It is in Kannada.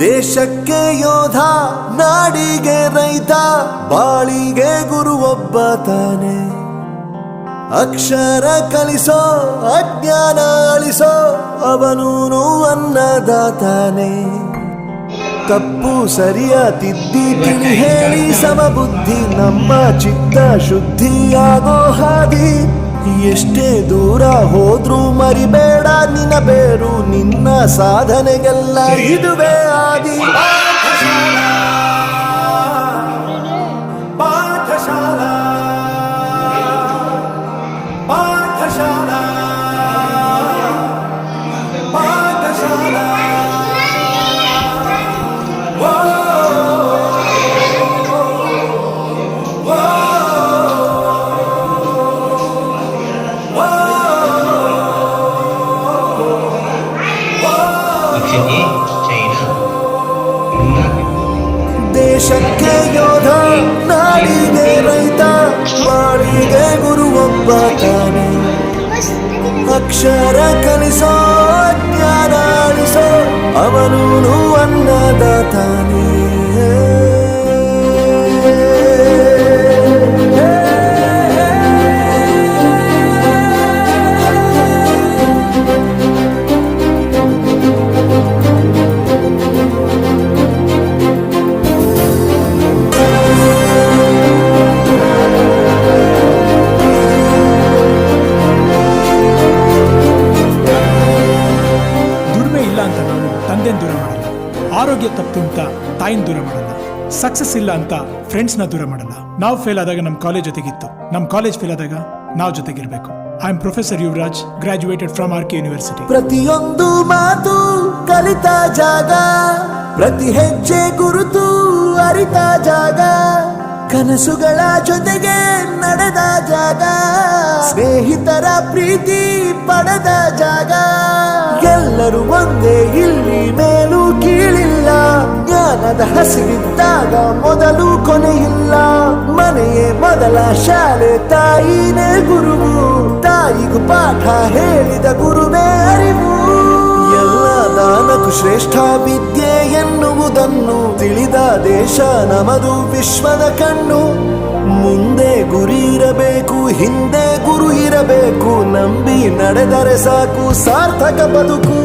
ದೇಶಕ್ಕೆ ಯೋಧ, ನಾಡಿಗೆ ರೈತ, ಬಾಳಿಗೆ ಗುರು ಒಬ್ಬ ತಾನೆ. ಅಕ್ಷರ ಕಲಿಸೋ, ಅಜ್ಞಾನ ಅಳಿಸೋ, ಅವನೂನು ಅನ್ನದಾತಾನೆ. ತಪ್ಪು ಸರಿಯ ತಿದ್ದಿ ತಿಳಿ ಹೇಳಿ ಸಮಬುದ್ಧಿ ನಮ್ಮ ಚಿತ್ತ ಶುದ್ಧಿಯಾಗೋ ಹಾದಿ. ಎಷ್ಟೇ ದೂರ ಹೋದ್ರೂ ಮರಿಬೇಡ ನಿನ್ನ ಬೇರು, ನಿನ್ನ ಸಾಧನೆಗೆಲ್ಲ ಇದುವೇ ಆದಿ. ದೇಶಕ್ಕೆ ಯೋಧ, ನಾಡಿಗೆ ರೈತ, ಬಾಳಿಗೆ ಗುರು ಒಬ್ಬ ತಾನೆ. ಅಕ್ಷರ ಕಲಿಸೋ, ಜ್ಞಾನ ಅಳಿಸೋ, ಅವನೂನು ಅನ್ನದಾತಾನೆ. ದೂರ ಮಾಡಲ್ಲ, ಆರೋಗ್ಯ ತಪ್ಪು ಅಂತ ತಾಯಿನ ದೂರ ಮಾಡಲ್ಲ, ಸಕ್ಸಸ್ ಇಲ್ಲ ಅಂತ ಫ್ರೆಂಡ್ಸ್ ನ ದೂರ ಮಾಡಲ್ಲ. ನಾವು ಫೇಲ್ ಆದಾಗ ನಮ್ಮ ಕಾಲೇಜ್ ಜೊತೆಗಿತ್ತು, ನಮ್ಮ ಕಾಲೇಜ್ ಫೇಲ್ ಆದಾಗ ನಾವು ಜೊತೆಗಿರ್ಬೇಕು. I am professor Yuvraj, graduated from R K university. ಪ್ರತಿಯೊಂದು ಮಾತು ಕಲಿತ ಜಾಗ, ಪ್ರತಿ ಹೆಜ್ಜೆ ಗುರುತು ಅರಿತ ಜಾಗ, ಕನಸುಗಳ ಜೊತೆಗೆ ನಡೆದ ಜಾಗ, ಸ್ನೇಹಿತರ ಪ್ರೀತಿ ಪಡೆದ ಜಾಗ. ಎಲ್ಲರೂ ಒಂದೇ, ಇಲ್ಲಿ ಮೇಲೂ ಕೀಳಿಲ್ಲ, ಜ್ಞಾನದ ಹಸಿವಿದ್ದಾಗ ಮೊದಲು ಕೊನೆಯಿಲ್ಲ. ಮನೆಯೇ ಮೊದಲ ಶಾಲೆ, ತಾಯಿನೇ ಗುರುವು, ತಾಯಿಗೂ ಪಾಠ ಹೇಳಿದ ಗುರುವೇ ಅರಿವು. ಎಲ್ಲ ದಾನಕ್ಕೂ ಶ್ರೇಷ್ಠ ವಿದ್ಯೆ ಎನ್ನುವುದನ್ನು ತಿಳಿದ ದೇಶ ನಮದು, ವಿಶ್ವದ ಕಣ್ಣು. ಮುಂದೆ ಗುರಿ ಇರಬೇಕು, ಹಿಂದೆ ಗುರು ಇರಬೇಕು, ನಂಬಿ ನಡೆದರೆ ಸಾಕು ಸಾರ್ಥಕ ಬದುಕು.